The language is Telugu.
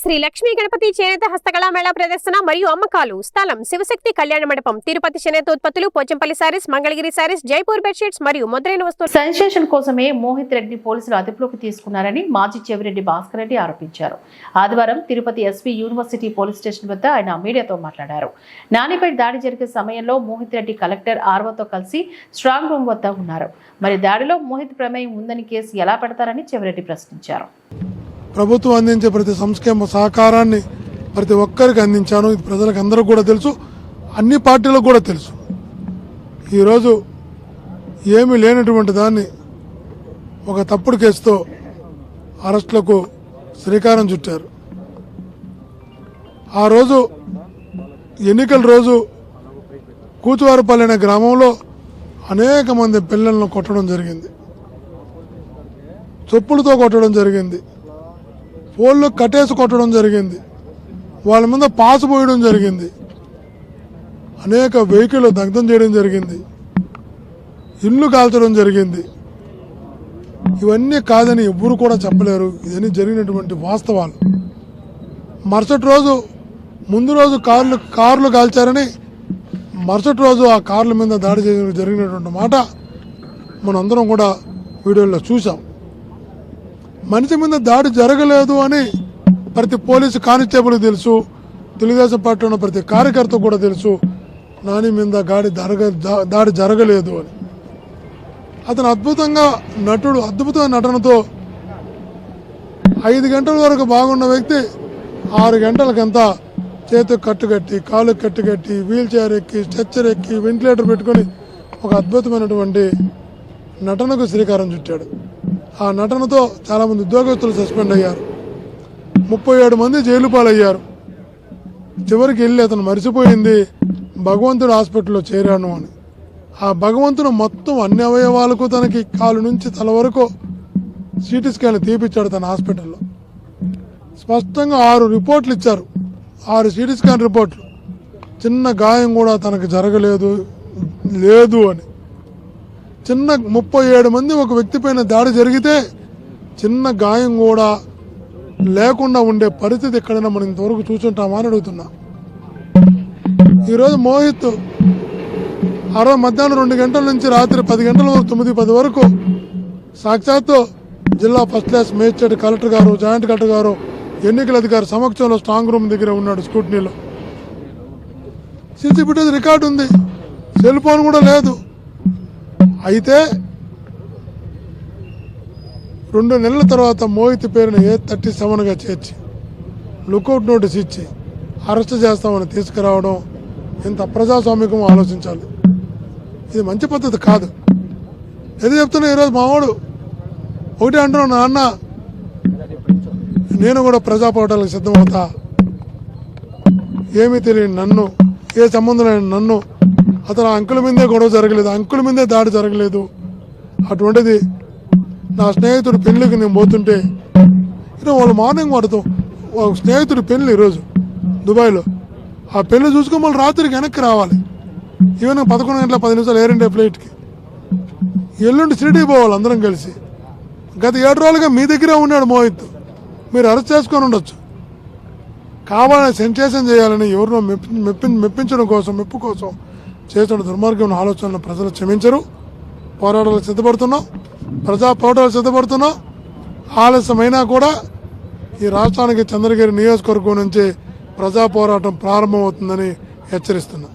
శ్రీ లక్ష్మీ గణపతి చేనేత హస్తకళా మేళా ప్రదర్శన మరియు అమ్మకాలు. స్థలం శివశక్తి కళ్యాణ మండపం, తిరుపతి. చేనేత ఉత్పత్తులు, పోచంపల్లి సారీస్, మంగళగిరి సారీస్, జైపూర్ బెడ్షీట్స్ మరియు మొదలైన వస్తువులు. సెన్సేషన్ కోసమే మోహిత్ రెడ్డి పోలీసులు అదుపులోకి తీసుకున్నారని మాజీ చెవిరెడ్డి భాస్కర్ రెడ్డి ఆరోపించారు. ఆదివారం Tirupati SV university police station వద్ద ఆయన మీడియాతో మాట్లాడారు. నానిపై దాడి జరిగే సమయంలో మోహిత్ రెడ్డి కలెక్టర్ ఆర్వోతో కలిసి స్ట్రాంగ్ రూమ్ వద్ద ఉన్నారు. మరి దాడిలో మోహిత్ ప్రమేయం ఉందని కేసు ఎలా పెడతారని చెవిరెడ్డి ప్రశ్నించారు. ప్రభుత్వం అందించే ప్రతి సంక్షేమ సహకారాన్ని ప్రతి ఒక్కరికి అందించాను. ఇది ప్రజలకు అందరూ కూడా తెలుసు, అన్ని పార్టీలకు కూడా తెలుసు. ఈరోజు ఏమీ లేనటువంటి దాన్ని ఒక తప్పుడు కేసుతో అరెస్టులకు శ్రీకారం చుట్టారు. ఆ రోజు ఎన్నికల రోజు కూచువారిపల్లి అనే గ్రామంలో అనేక మంది పిల్లలను కొట్టడం జరిగింది, చెప్పులతో కొట్టడం జరిగింది, పోళ్ళు కట్టేసి కొట్టడం జరిగింది, వాళ్ళ మీద పాసు పోయడం జరిగింది, అనేక వెహికల్ దగ్ధం చేయడం జరిగింది, ఇల్లు కాల్చడం జరిగింది. ఇవన్నీ కాదని ఎవ్వరు కూడా చెప్పలేరు. ఇవన్నీ జరిగినటువంటి వాస్తవాలు. మరుసటి రోజు ముందు రోజు కార్లు కాల్చారని మరుసటి రోజు ఆ కార్ల మీద దాడి జరిగినటువంటి మాట మనందరం కూడా వీడియోలో చూసాం. మనిషి మీద దాడి జరగలేదు అని ప్రతి పోలీసు కానిస్టేబుల్ తెలుసు, తెలుగుదేశం పార్టీ ఉన్న ప్రతి కార్యకర్త కూడా తెలుసు నాని మీద దాడి జరగలేదు అని. అతను అద్భుతమైన నటనతో 5 గంటల వరకు బాగున్న వ్యక్తి 6 గంటలకంతా చేతికి కట్టుకట్టి, కాలుకి కట్టుకట్టి, వీల్ చైర్ ఎక్కి, స్ట్రెచ్చర్ ఎక్కి, వెంటిలేటర్ పెట్టుకుని ఒక అద్భుతమైనటువంటి నటనకు శ్రీకారం చుట్టాడు. ఆ నటనతో చాలామంది ఉద్యోగస్తులు సస్పెండ్ అయ్యారు, 37 మంది జైలు పాలయ్యారు. చివరికి వెళ్ళి అతను మరిచిపోయింది భగవంతుడు హాస్పిటల్లో చేరాను అని. ఆ భగవంతుడు మొత్తం అన్ని అవయవాలకు తనకి కాలు నుంచి తల వరకు సిటీ స్కాన్ తీపిచ్చాడు తన హాస్పిటల్లో. స్పష్టంగా 6 రిపోర్ట్లు ఇచ్చారు, 6 సిటీ స్కాన్ రిపోర్ట్లు. చిన్న గాయం కూడా తనకు జరగలేదు అని. చిన్న 37 మంది ఒక వ్యక్తి పైన దాడి జరిగితే చిన్న గాయం కూడా లేకుండా ఉండే పరిస్థితి ఎక్కడైనా మనం ఇంతవరకు చూసుంటామా అని అడుగుతున్నా. ఈరోజు మోహిత్ మధ్యాహ్నం 2 గంటల నుంచి రాత్రి 10 గంటల వరకు 9-10 వరకు సాక్షాత్తు జిల్లా ఫస్ట్ క్లాస్ మేజిస్ట్రేట్ కలెక్టర్ గారు, జాయింట్ కలెక్టర్ గారు, ఎన్నికల అధికారి సమక్షంలో స్ట్రాంగ్ రూమ్ దగ్గర ఉన్నాడు స్కూటనీలో. సీసీ ఫుటేజ్ రికార్డు ఉంది, సెల్ ఫోన్ కూడా లేదు. అయితే 2 నెలల తర్వాత మోహిత్ పేరును A37గా చేర్చి లుకౌట్ నోటీస్ ఇచ్చి అరెస్ట్ చేస్తామని తీసుకురావడం ఎంత ప్రజాస్వామికమో ఆలోచించాలి. ఇది మంచి పద్ధతి కాదు. ఏది చెప్తున్నా ఈరోజు మావాడు ఒకటి అంటున్నాడు, నాన్న నేను కూడా ప్రజా పోరాటాలకు సిద్ధమవుతా, ఏమీ తెలియని నన్ను, ఏ సంబంధం లేని నన్ను, అతను అంకుల మీదే గొడవ జరగలేదు, అంకుల మీదే దాడి జరగలేదు. అటువంటిది నా స్నేహితుడి పెళ్లికి నేను పోతుంటే ఈరోజు వాళ్ళు మార్నింగ్ వాడుతాం స్నేహితుడి పెళ్లి ఈరోజు దుబాయ్లో. ఆ పెళ్లి చూసుకుని మళ్ళీ రాత్రికి వెనక్కి రావాలి. ఈవెన్ 11 గంటల 10 నిమిషాలు ఎయిర్ ఇండియా ఫ్లైట్కి. ఎల్లుండి షిరిడీ పోవాలి అందరం కలిసి. గత 7 రోజులుగా మీ దగ్గరే ఉన్నాడు మోహిత్. మీరు అరెస్ట్ చేసుకొని ఉండొచ్చు. కావాలని సెన్సేషన్ చేయాలని ఎవరినో మెప్పించడం కోసం, మెప్పు కోసం చేస్తున్న దుర్మార్గం ఆలోచనలు ప్రజలు క్షమించరు. పోరాటాలకు సిద్ధపడుతున్నాం, ప్రజా పోరాటాలు సిద్ధపడుతున్నాం. ఆలస్యమైనా కూడా ఈ రాష్ట్రానికి చంద్రగిరి నియోజకవర్గం నుంచి ప్రజా పోరాటం ప్రారంభమవుతుందని హెచ్చరిస్తున్నాం.